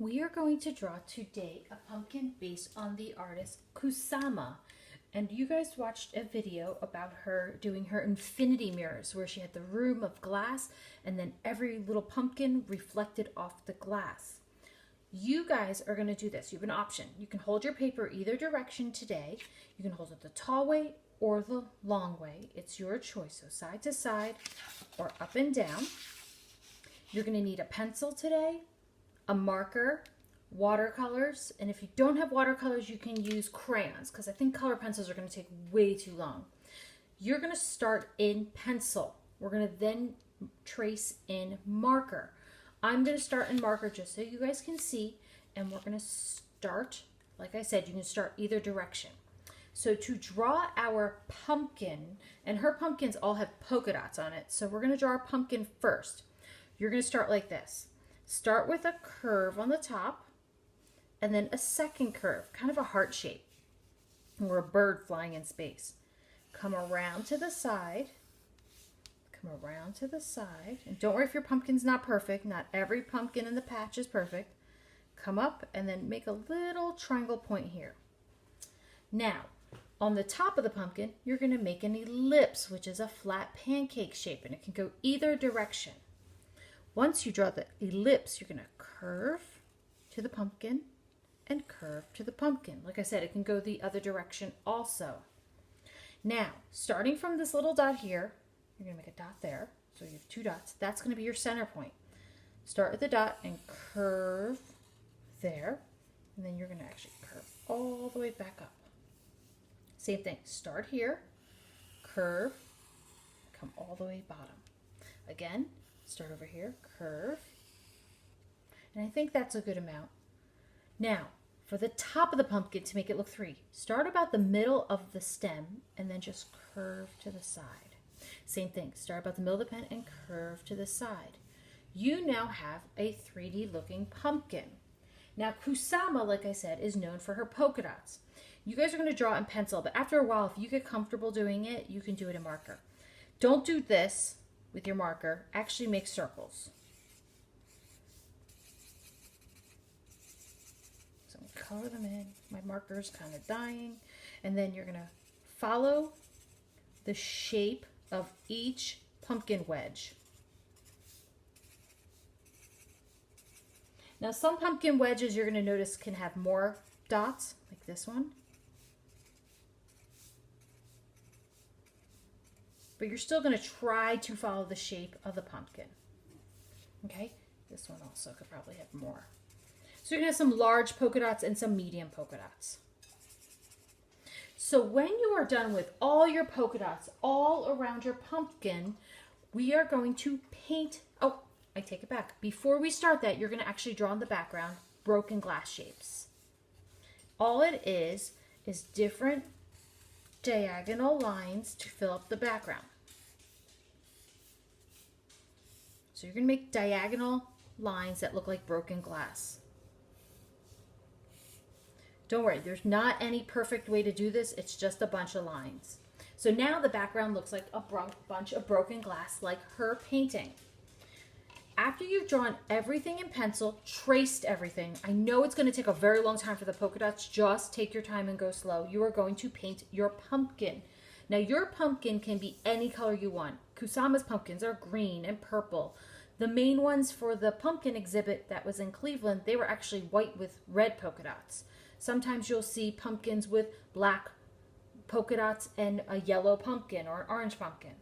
We are going to draw today a pumpkin based on the artist Kusama. And you guys watched a video about her doing her infinity mirrors where she had the room of glass and then every little pumpkin reflected off the glass. You guys are going to do this. You have an option. You can hold your paper either direction today. You can hold it the tall way or the long way. It's your choice. So side to side or up and down. You're going to need a pencil today, a marker, watercolors, and if you don't have watercolors, you can use crayons because I think color pencils are going to take way too long. You're going to start in pencil. We're going to then trace in marker. I'm going to start in marker just so you guys can see, and we're going to start, like I said, you can start either direction. So to draw our pumpkin, and her pumpkins all have polka dots on it, so we're going to draw our pumpkin first. You're going to start like this. Start with a curve on the top and then a second curve, kind of a heart shape, or a bird flying in space. Come around to the side, come around to the side, and don't worry if your pumpkin's not perfect. Not every pumpkin in the patch is perfect. Come up and then make a little triangle point here. Now, on the top of the pumpkin, you're going to make an ellipse, which is a flat pancake shape, and it can go either direction. Once you draw the ellipse, you're going to curve to the pumpkin and curve to the pumpkin. Like I said, it can go the other direction also. Now, starting from this little dot here, you're going to make a dot there. So you have two dots. That's going to be your center point. Start at the dot and curve there. And then you're going to actually curve all the way back up. Same thing. Start here, curve, come all the way bottom. Again, start over here, curve, and I think that's a good amount. Now, for the top of the pumpkin, to make it look 3, start about the middle of the stem and then just curve to the side. Same thing, start about the middle of the pen and curve to the side. You now have a 3D looking pumpkin. Now, Kusama, like I said, is known for her polka dots. You guys are going to draw in pencil, but after a while, if you get comfortable doing it, you can do it in marker. Don't do this with your marker. Actually make circles. So I'm going to color them in. My marker's kind of dying. And then you're going to follow the shape of each pumpkin wedge. Now some pumpkin wedges you're going to notice can have more dots, like this one. But you're still going to try to follow the shape of the pumpkin. Okay, this one also could probably have more. So you're going to have some large polka dots and some medium polka dots. So when you are done with all your polka dots all around your pumpkin, we are going to paint. Oh, I take it back. Before we start that, you're going to actually draw in the background broken glass shapes. All it is different diagonal lines to fill up the background. So you're going to make diagonal lines that look like broken glass. Don't worry, there's not any perfect way to do this. It's just a bunch of lines. So now the background looks like a bunch of broken glass, like her painting. After you've drawn everything in pencil, traced everything, I know it's going to take a very long time for the polka dots. Just take your time and go slow. You are going to paint your pumpkin. Now your pumpkin can be any color you want. Kusama's pumpkins are green and purple. The main ones for the pumpkin exhibit that was in Cleveland, they were actually white with red polka dots. Sometimes you'll see pumpkins with black polka dots and a yellow pumpkin or an orange pumpkin.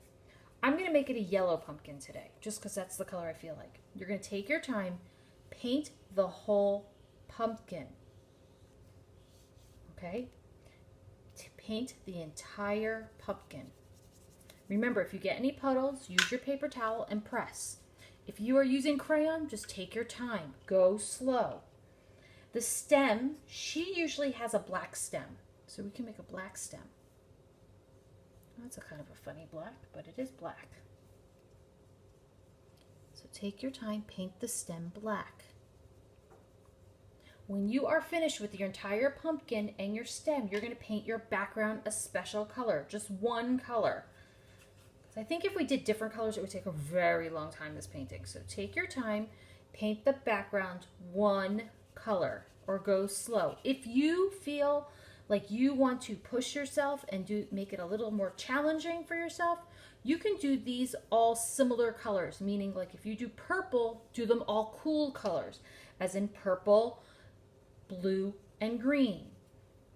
I'm going to make it a yellow pumpkin today, just because that's the color I feel like. You're going to take your time, paint the whole pumpkin. Okay? To paint the entire pumpkin. Remember, if you get any puddles, use your paper towel and press. If you are using crayon, just take your time. Go slow. The stem, she usually has a black stem, so we can make a black stem. That's a kind of a funny black, but it is black. So take your time, paint the stem black. When you are finished with your entire pumpkin and your stem, you're going to paint your background a special color, just one color. I think if we did different colors, it would take a very long time, this painting. So take your time, paint the background one color or go slow. If you feel like you want to push yourself and make it a little more challenging for yourself, you can do these all similar colors, meaning like if you do purple, do them all cool colors, as in purple, blue, and green.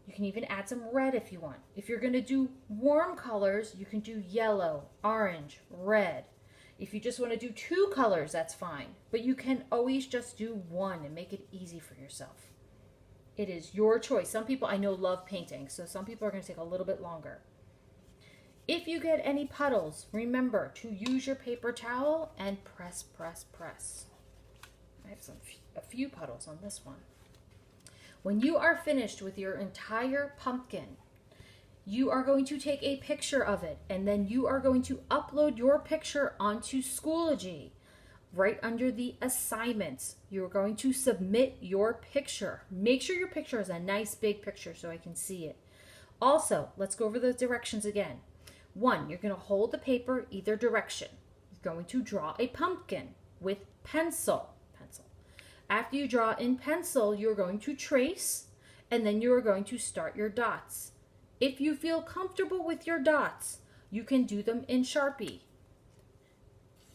You can even add some red if you want. If you're going to do warm colors, you can do yellow, orange, red. If you just want to do 2 colors, that's fine. But you can always just do one and make it easy for yourself. It is your choice. Some people I know love painting, so some people are going to take a little bit longer. If you get any puddles, remember to use your paper towel and press, press, press. I have a few puddles on this one. When you are finished with your entire pumpkin, you are going to take a picture of it, and then you are going to upload your picture onto Schoology. Right under the assignments, you're going to submit your picture. Make sure your picture is a nice big picture so I can see it. Also, let's go over the directions again. 1, you're going to hold the paper either direction. You're going to draw a pumpkin with pencil. After you draw in pencil, you're going to trace, and then you are going to start your dots. If you feel comfortable with your dots, you can do them in Sharpie.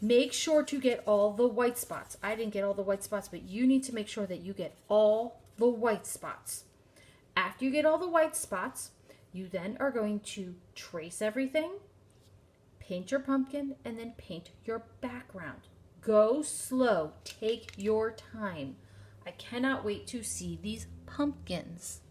Make sure to get all the white spots. I didn't get all the white spots, but you need to make sure that you get all the white spots. After you get all the white spots, you then are going to trace everything, paint your pumpkin, and then paint your background. Go slow. Take your time. I cannot wait to see these pumpkins.